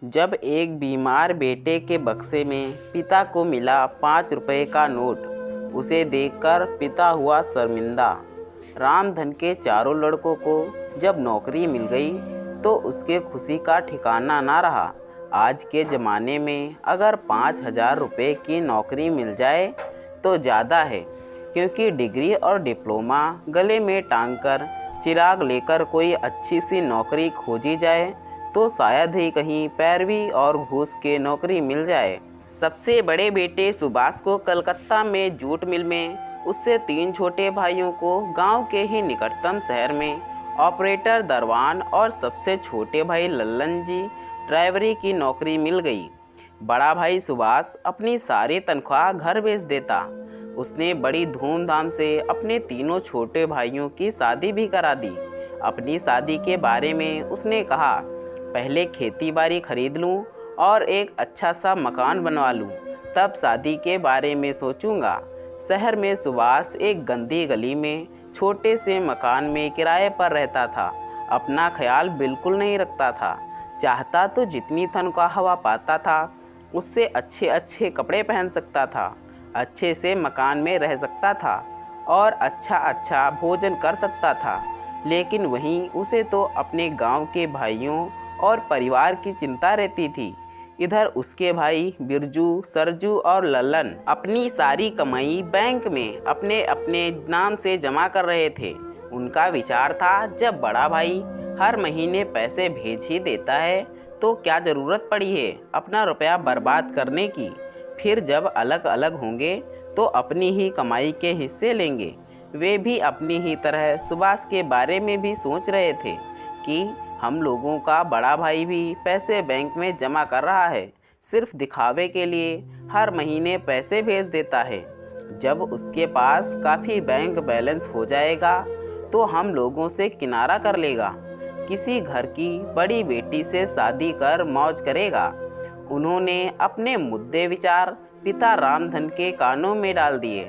जब एक बीमार बेटे के बक्से में पिता को मिला 5 रुपए का नोट, उसे देखकर पिता हुआ शर्मिंदा। रामधन के चारों लड़कों को जब नौकरी मिल गई तो उसके खुशी का ठिकाना ना रहा। आज के ज़माने में अगर 5,000 रुपये की नौकरी मिल जाए तो ज़्यादा है, क्योंकि डिग्री और डिप्लोमा गले में टांग कर चिराग लेकर कोई अच्छी सी नौकरी खोजी जाए तो शायद ही कहीं पैरवी और घूस के नौकरी मिल जाए। सबसे बड़े बेटे सुभाष को कलकत्ता में जूट मिल में, उससे 3 छोटे भाइयों को गांव के ही निकटतम शहर में ऑपरेटर दरवान और सबसे छोटे भाई लल्लन जी ड्राइवरी की नौकरी मिल गई। बड़ा भाई सुभाष अपनी सारी तनख्वाह घर भेज देता। उसने बड़ी धूमधाम से अपने तीनों छोटे भाइयों की शादी भी करा दी। अपनी शादी के बारे में उसने कहा, पहले खेती बाड़ी खरीद लूं और एक अच्छा सा मकान बनवा लूं, तब शादी के बारे में सोचूंगा। शहर में सुभाष एक गंदी गली में छोटे से मकान में किराए पर रहता था। अपना ख्याल बिल्कुल नहीं रखता था। चाहता तो जितनी तनख्वाह हवा पाता था उससे अच्छे अच्छे कपड़े पहन सकता था, अच्छे से मकान में रह सकता था और अच्छा अच्छा भोजन कर सकता था। लेकिन वहीं उसे तो अपने गांव के भाइयों और परिवार की चिंता रहती थी। इधर उसके भाई बिरजू, सरजू और लल्लन अपनी सारी कमाई बैंक में अपने अपने नाम से जमा कर रहे थे। उनका विचार था, जब बड़ा भाई हर महीने पैसे भेज ही देता है तो क्या ज़रूरत पड़ी है अपना रुपया बर्बाद करने की। फिर जब अलग अलग होंगे तो अपनी ही कमाई के हिस्से लेंगे। वे भी अपनी ही तरह सुभाष के बारे में भी सोच रहे थे कि हम लोगों का बड़ा भाई भी पैसे बैंक में जमा कर रहा है, सिर्फ दिखावे के लिए हर महीने पैसे भेज देता है। जब उसके पास काफ़ी बैंक बैलेंस हो जाएगा तो हम लोगों से किनारा कर लेगा, किसी घर की बड़ी बेटी से शादी कर मौज करेगा। उन्होंने अपने मुद्दे विचार पिता रामधन के कानों में डाल दिए।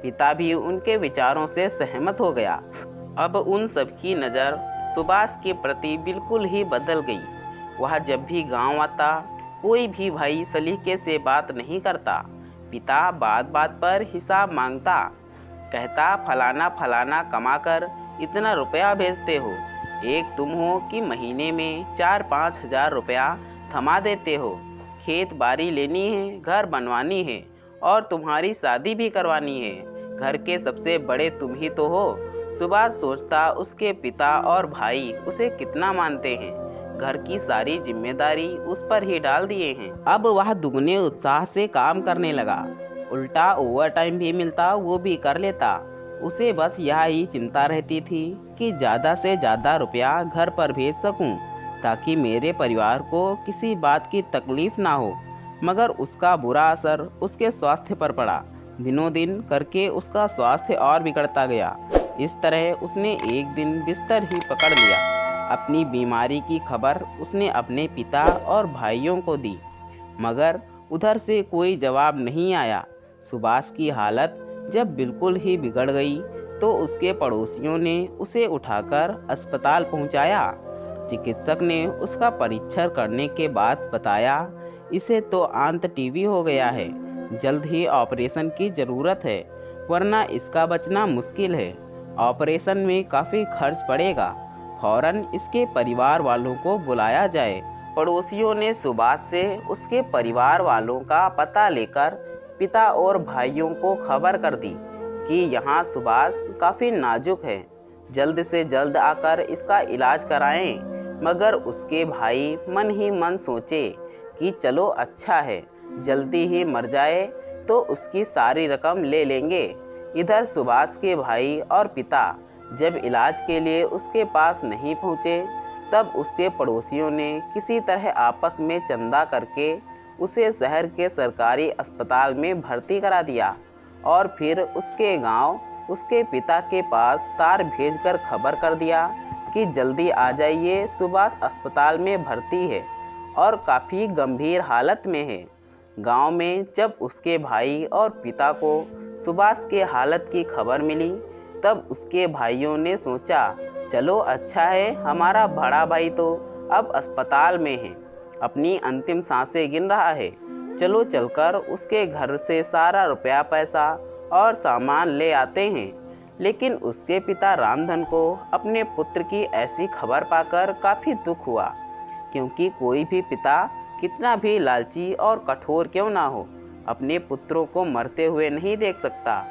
पिता भी उनके विचारों से सहमत हो गया। अब उन सबकी नज़र सुभाष के प्रति बिल्कुल ही बदल गई। वह जब भी गांव आता कोई भी भाई सलीके से बात नहीं करता। पिता बात बात पर हिसाब मांगता, कहता फलाना फलाना कमाकर इतना रुपया भेजते हो, एक तुम हो कि महीने में 4-5 हज़ार रुपया थमा देते हो। खेत बाड़ी लेनी है, घर बनवानी है और तुम्हारी शादी भी करवानी है। घर के सबसे बड़े तुम ही तो हो। सुभाष सोचता उसके पिता और भाई उसे कितना मानते हैं, घर की सारी जिम्मेदारी उस पर ही डाल दिए हैं। अब वह दुगने उत्साह से काम करने लगा। उल्टा ओवर टाइम भी मिलता वो भी कर लेता। उसे बस यह ही चिंता रहती थी कि ज़्यादा से ज़्यादा रुपया घर पर भेज सकूं, ताकि मेरे परिवार को किसी बात की तकलीफ़ ना हो। मगर उसका बुरा असर उसके स्वास्थ्य पर पड़ा। दिनों दिन करके उसका स्वास्थ्य और बिगड़ता गया। इस तरह उसने एक दिन बिस्तर ही पकड़ लिया। अपनी बीमारी की खबर उसने अपने पिता और भाइयों को दी, मगर उधर से कोई जवाब नहीं आया। सुभाष की हालत जब बिल्कुल ही बिगड़ गई तो उसके पड़ोसियों ने उसे उठाकर अस्पताल पहुंचाया। चिकित्सक ने उसका परीक्षण करने के बाद बताया, इसे तो आंत टीबी हो गया है, जल्द ही ऑपरेशन की ज़रूरत है, वरना इसका बचना मुश्किल है। ऑपरेशन में काफ़ी खर्च पड़ेगा, फौरन इसके परिवार वालों को बुलाया जाए। पड़ोसियों ने सुभाष से उसके परिवार वालों का पता लेकर पिता और भाइयों को खबर कर दी कि यहाँ सुभाष काफ़ी नाजुक है, जल्द से जल्द आकर इसका इलाज कराएं। मगर उसके भाई मन ही मन सोचे कि चलो अच्छा है, जल्दी ही मर जाए तो उसकी सारी रकम ले लेंगे। इधर सुभाष के भाई और पिता जब इलाज के लिए उसके पास नहीं पहुँचे, तब उसके पड़ोसियों ने किसी तरह आपस में चंदा करके उसे शहर के सरकारी अस्पताल में भर्ती करा दिया और फिर उसके गांव उसके पिता के पास तार भेजकर खबर कर दिया कि जल्दी आ जाइए, सुभाष अस्पताल में भर्ती है और काफ़ी गंभीर हालत में है। गांव में जब उसके भाई और पिता को सुभाष के हालत की खबर मिली, तब उसके भाइयों ने सोचा, चलो अच्छा है, हमारा बड़ा भाई तो अब अस्पताल में है, अपनी अंतिम सांसें गिन रहा है। चलो चलकर उसके घर से सारा रुपया पैसा और सामान ले आते हैं। लेकिन उसके पिता रामधन को अपने पुत्र की ऐसी खबर पाकर काफ़ी दुख हुआ, क्योंकि कोई भी पिता कितना भी लालची और कठोर क्यों ना हो, अपने पुत्रों को मरते हुए नहीं देख सकता।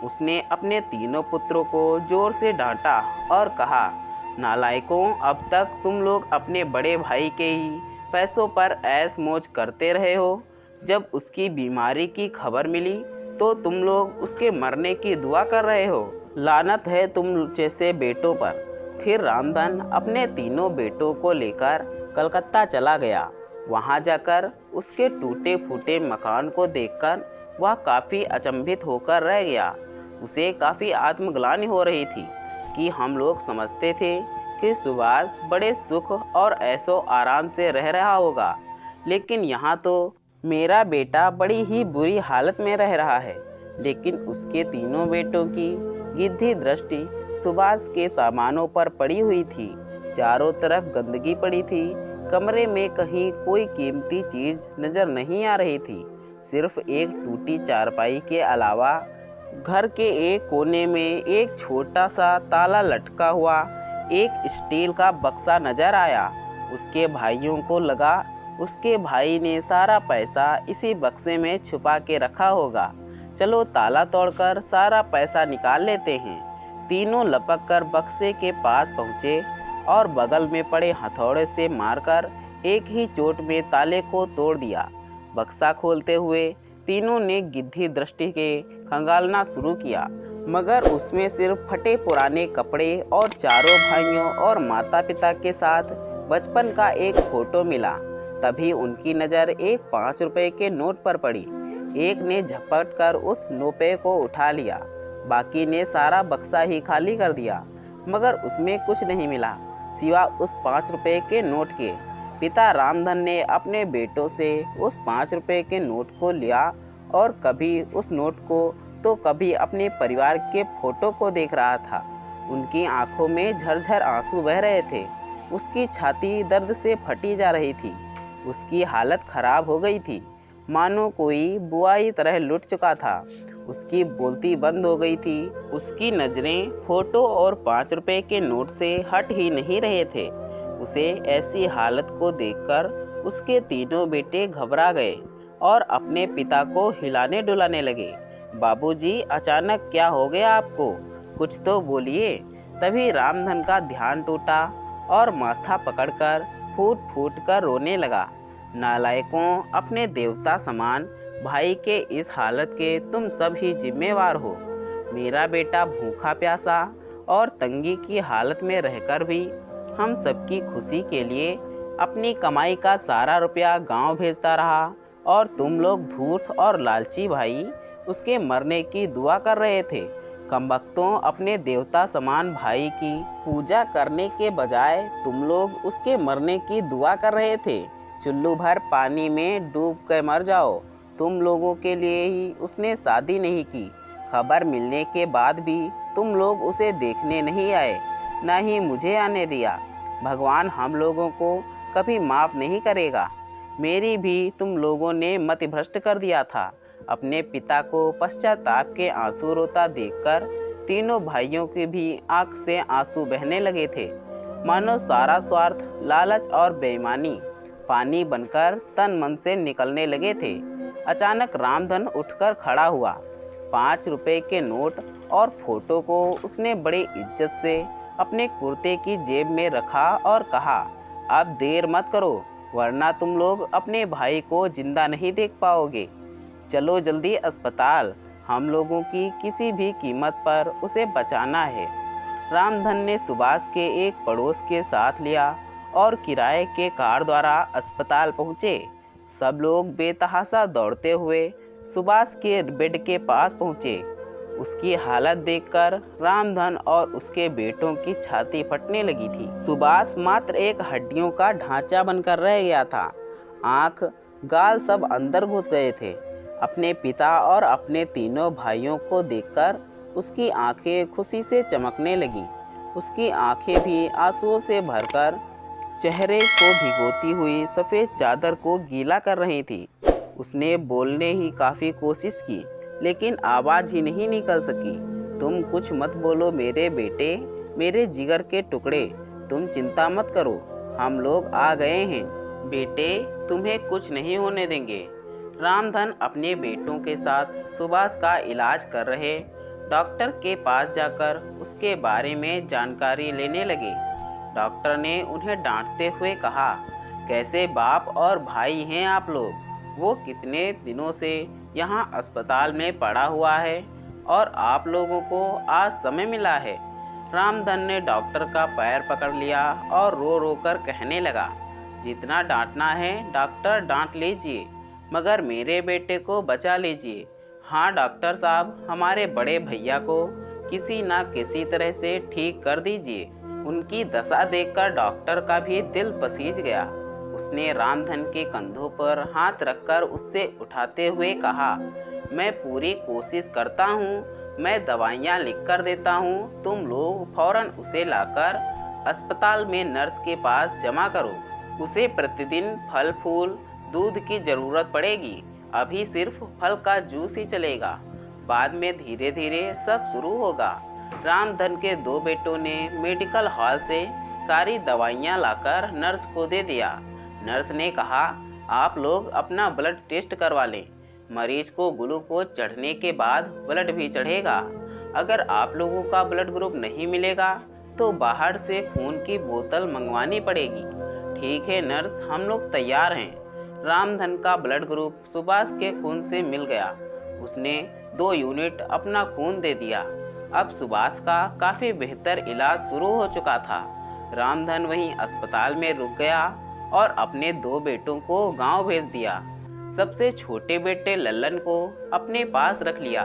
उसने अपने तीनों पुत्रों को जोर से डांटा और कहा, नालायकों, अब तक तुम लोग अपने बड़े भाई के ही पैसों पर ऐश मौज करते रहे हो। जब उसकी बीमारी की खबर मिली तो तुम लोग उसके मरने की दुआ कर रहे हो। लानत है तुम जैसे बेटों पर। फिर रामधन अपने तीनों बेटों को लेकर कलकत्ता चला गया। वहां जाकर उसके टूटे फूटे मकान को देखकर वह काफ़ी अचंभित होकर रह गया। उसे काफ़ी आत्मग्लानि हो रही थी कि हम लोग समझते थे कि सुभाष बड़े सुख और ऐशो आराम से रह रहा होगा, लेकिन यहाँ तो मेरा बेटा बड़ी ही बुरी हालत में रह रहा है। लेकिन उसके तीनों बेटों की गिद्धि दृष्टि सुभाष के सामानों पर पड़ी हुई थी। चारों तरफ गंदगी पड़ी थी। कमरे में कहीं कोई कीमती चीज़ नज़र नहीं आ रही थी। सिर्फ एक टूटी चारपाई के अलावा घर के एक कोने में एक छोटा सा ताला लटका हुआ एक स्टील का बक्सा नज़र आया। उसके भाइयों को लगा उसके भाई ने सारा पैसा इसी बक्से में छुपा के रखा होगा। चलो ताला तोड़कर सारा पैसा निकाल लेते हैं। तीनों लपक कर बक्से के पास पहुँचे और बगल में पड़े हथौड़े से मारकर एक ही चोट में ताले को तोड़ दिया। बक्सा खोलते हुए तीनों ने गिद्धि दृष्टि के खंगालना शुरू किया, मगर उसमें सिर्फ फटे पुराने कपड़े और चारों भाइयों और माता पिता के साथ बचपन का एक फोटो मिला। तभी उनकी नज़र एक 5 रुपए के नोट पर पड़ी। एक ने झपट कर उस रुपये को उठा लिया, बाकी ने सारा बक्सा ही खाली कर दिया, मगर उसमें कुछ नहीं मिला सिवा उस 5 रुपए के नोट के। पिता रामधन ने अपने बेटों से उस 5 रुपए के नोट को लिया और कभी उस नोट को तो कभी अपने परिवार के फोटो को देख रहा था। उनकी आंखों में झरझर आंसू बह रहे थे। उसकी छाती दर्द से फटी जा रही थी। उसकी हालत खराब हो गई थी, मानो कोई बुआई तरह लुट चुका था। उसकी बोलती बंद हो गई थी। उसकी नज़रें फोटो और 5 रुपए के नोट से हट ही नहीं रहे थे। उसे ऐसी हालत को देखकर उसके तीनों बेटे घबरा गए और अपने पिता को हिलाने डुलाने लगे। बाबूजी, अचानक क्या हो गया आपको? कुछ तो बोलिए। तभी रामधन का ध्यान टूटा और माथा पकड़कर फूट फूट कर रोने लगा। नालायकों, अपने देवता समान भाई के इस हालत के तुम सब ही जिम्मेवार हो। मेरा बेटा भूखा प्यासा और तंगी की हालत में रहकर भी हम सबकी खुशी के लिए अपनी कमाई का सारा रुपया गांव भेजता रहा, और तुम लोग धूर्त और लालची भाई उसके मरने की दुआ कर रहे थे। कमबख्तों, अपने देवता समान भाई की पूजा करने के बजाय तुम लोग उसके मरने की दुआ कर रहे थे। चुल्लू भर पानी में डूब कर मर जाओ। तुम लोगों के लिए ही उसने शादी नहीं की। खबर मिलने के बाद भी तुम लोग उसे देखने नहीं आए, न ही मुझे आने दिया। भगवान हम लोगों को कभी माफ़ नहीं करेगा। मेरी भी तुम लोगों ने मति भ्रष्ट कर दिया था। अपने पिता को पश्चाताप के आंसू रोता देखकर तीनों भाइयों के भी आंख से आंसू बहने लगे थे, मानो सारा स्वार्थ, लालच और बेईमानी पानी बनकर तन मन से निकलने लगे थे। अचानक रामधन उठकर खड़ा हुआ। 5 रुपए के नोट और फोटो को उसने बड़े इज्जत से अपने कुर्ते की जेब में रखा और कहा, अब देर मत करो, वरना तुम लोग अपने भाई को जिंदा नहीं देख पाओगे। चलो जल्दी अस्पताल, हम लोगों की किसी भी कीमत पर उसे बचाना है। रामधन ने सुभाष के एक पड़ोस के साथ लिया और किराए के कार द्वारा अस्पताल पहुँचे। सब लोग बेतहाशा दौड़ते हुए सुभाष के बेड के पास पहुँचे। उसकी हालत देखकर रामधन और उसके बेटों की छाती फटने लगी थी। सुभाष मात्र एक हड्डियों का ढांचा बनकर रह गया था। आँख, गाल सब अंदर घुस गए थे। अपने पिता और अपने तीनों भाइयों को देखकर उसकी आंखें खुशी से चमकने लगीं। उसकी आंखें भी आंसुओं से भरकर चेहरे को भिगोती हुई सफ़ेद चादर को गीला कर रही थी। उसने बोलने ही काफ़ी कोशिश की, लेकिन आवाज़ ही नहीं निकल सकी। तुम कुछ मत बोलो मेरे बेटे, मेरे जिगर के टुकड़े, तुम चिंता मत करो, हम लोग आ गए हैं। बेटे, तुम्हें कुछ नहीं होने देंगे। रामधन अपने बेटों के साथ सुभाष का इलाज कर रहे डॉक्टर के पास जाकर उसके बारे में जानकारी लेने लगे। डॉक्टर ने उन्हें डांटते हुए कहा, कैसे बाप और भाई हैं आप लोग? वो कितने दिनों से यहाँ अस्पताल में पड़ा हुआ है और आप लोगों को आज समय मिला है। रामधन ने डॉक्टर का पैर पकड़ लिया और रो रो कर कहने लगा, जितना डांटना है डॉक्टर डांट लीजिए, मगर मेरे बेटे को बचा लीजिए। हाँ डॉक्टर साहब, हमारे बड़े भैया को किसी ना किसी तरह से ठीक कर दीजिए। उनकी दशा देखकर डॉक्टर का भी दिल पसीज गया। उसने रामधन के कंधों पर हाथ रखकर उससे उठाते हुए कहा, मैं पूरी कोशिश करता हूँ, मैं दवाइयाँ लिख कर देता हूँ, तुम लोग फौरन उसे लाकर अस्पताल में नर्स के पास जमा करो। उसे प्रतिदिन फल फूल दूध की ज़रूरत पड़ेगी। अभी सिर्फ फल का जूस ही चलेगा, बाद में धीरे धीरे सब शुरू होगा। रामधन के दो बेटों ने मेडिकल हॉल से सारी दवाइयाँ लाकर नर्स को दे दिया। नर्स ने कहा, आप लोग अपना ब्लड टेस्ट करवा लें, मरीज को ग्लूकोज चढ़ने के बाद ब्लड भी चढ़ेगा। अगर आप लोगों का ब्लड ग्रुप नहीं मिलेगा तो बाहर से खून की बोतल मंगवानी पड़ेगी। ठीक है नर्स, हम लोग तैयार हैं। रामधन का ब्लड ग्रुप सुभाष के खून से मिल गया। उसने 2 यूनिट अपना खून दे दिया। अब सुभाष का काफ़ी बेहतर इलाज शुरू हो चुका था। रामधन वहीं अस्पताल में रुक गया और अपने 2 बेटों को गांव भेज दिया। सबसे छोटे बेटे लल्लन को अपने पास रख लिया।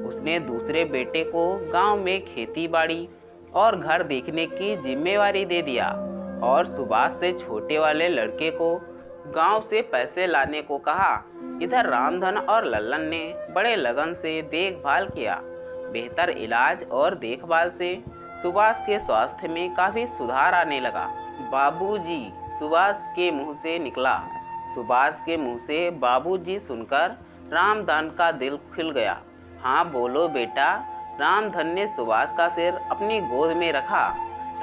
उसने दूसरे बेटे को गांव में खेती बाड़ी और घर देखने की जिम्मेवारी दे दिया और सुभाष से छोटे वाले लड़के को गांव से पैसे लाने को कहा। इधर रामधन और लल्लन ने बड़े लगन से देखभाल किया। बेहतर इलाज और देखभाल से सुभाष के स्वास्थ्य में काफ़ी सुधार आने लगा। बाबूजी, सुभाष के मुंह से निकला। सुभाष के मुंह से बाबूजी सुनकर रामधन का दिल खिल गया। हाँ बोलो बेटा। रामधन ने सुभाष का सिर अपनी गोद में रखा।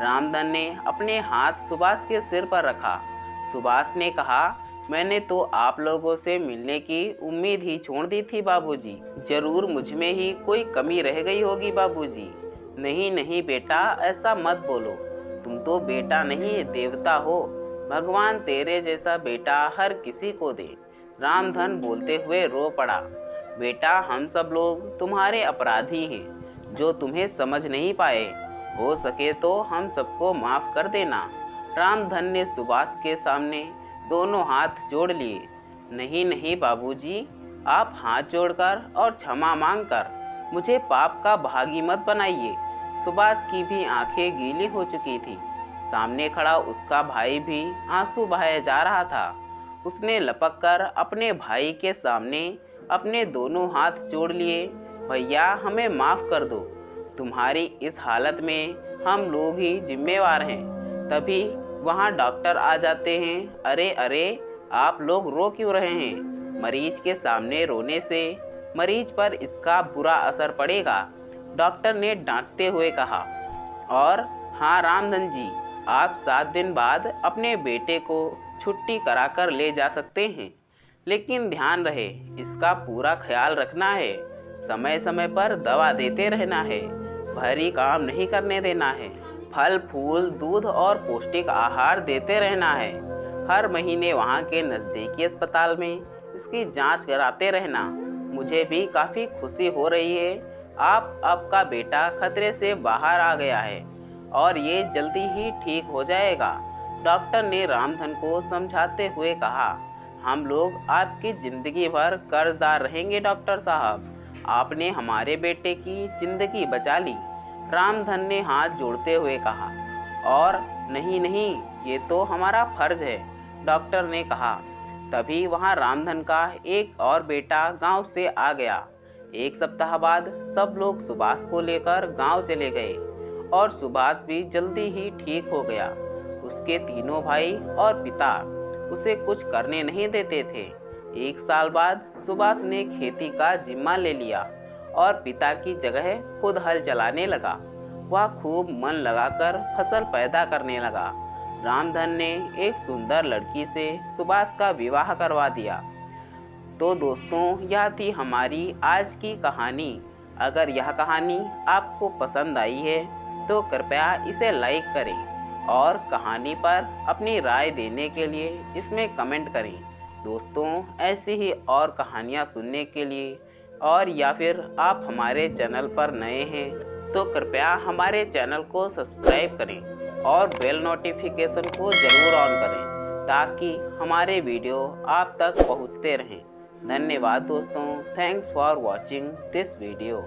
रामधन ने अपने हाथ सुभाष के सिर पर रखा। सुभाष ने कहा, मैंने तो आप लोगों से मिलने की उम्मीद ही छोड़ दी थी बाबूजी। जरूर मुझ में ही कोई कमी रह गई होगी बाबूजी। नहीं नहीं बेटा, ऐसा मत बोलो, तुम तो बेटा नहीं देवता हो। भगवान तेरे जैसा बेटा हर किसी को दे। रामधन बोलते हुए रो पड़ा। बेटा, हम सब लोग तुम्हारे अपराधी हैं जो तुम्हें समझ नहीं पाए। हो सके तो हम सबको माफ़ कर देना। रामधन ने सुभाष के सामने दोनों हाथ जोड़ लिए। नहीं नहीं बाबूजी, आप हाथ जोड़कर और क्षमा मांगकर मुझे पाप का भागी मत बनाइए। सुभाष की भी आंखें गीली हो चुकी थी। सामने खड़ा उसका भाई भी आंसू बहाए जा रहा था। उसने लपक कर अपने भाई के सामने अपने दोनों हाथ जोड़ लिए। भैया, हमें माफ़ कर दो, तुम्हारी इस हालत में हम लोग ही जिम्मेवार हैं। तभी वहाँ डॉक्टर आ जाते हैं। अरे अरे, आप लोग रो क्यों रहे हैं? मरीज के सामने रोने से मरीज पर इसका बुरा असर पड़ेगा, डॉक्टर ने डांटते हुए कहा। और हाँ रामधन जी, आप 7 दिन बाद अपने बेटे को छुट्टी कराकर ले जा सकते हैं, लेकिन ध्यान रहे इसका पूरा ख्याल रखना है। समय समय पर दवा देते रहना है, भारी काम नहीं करने देना है। फल फूल दूध और पौष्टिक आहार देते रहना है। हर महीने वहाँ के नज़दीकी अस्पताल में इसकी जांच कराते रहना। मुझे भी काफ़ी खुशी हो रही है, आपका बेटा खतरे से बाहर आ गया है और ये जल्दी ही ठीक हो जाएगा, डॉक्टर ने रामधन को समझाते हुए कहा। हम लोग आपकी ज़िंदगी भर कर्जदार रहेंगे डॉक्टर साहब, आपने हमारे बेटे की ज़िंदगी बचा ली, रामधन ने हाथ जोड़ते हुए कहा। और नहीं नहीं, ये तो हमारा फर्ज है, डॉक्टर ने कहा। तभी वहाँ रामधन का एक और बेटा गांव से आ गया। 1 सप्ताह बाद सब लोग सुभाष को लेकर गांव चले गए और सुभाष भी जल्दी ही ठीक हो गया। उसके तीनों भाई और पिता उसे कुछ करने नहीं देते थे। 1 साल बाद सुभाष ने खेती का जिम्मा ले लिया और पिता की जगह खुद हल चलाने लगा। वह खूब मन लगाकर फसल पैदा करने लगा। रामधन ने एक सुंदर लड़की से सुभाष का विवाह करवा दिया। तो दोस्तों, यह थी हमारी आज की कहानी। अगर यह कहानी आपको पसंद आई है तो कृपया इसे लाइक करें और कहानी पर अपनी राय देने के लिए इसमें कमेंट करें। दोस्तों, ऐसी ही और कहानियाँ सुनने के लिए और या फिर आप हमारे चैनल पर नए हैं तो कृपया हमारे चैनल को सब्सक्राइब करें और बेल नोटिफिकेशन को ज़रूर ऑन करें ताकि हमारे वीडियो आप तक पहुंचते रहें। धन्यवाद दोस्तों। Thanks for watching this video.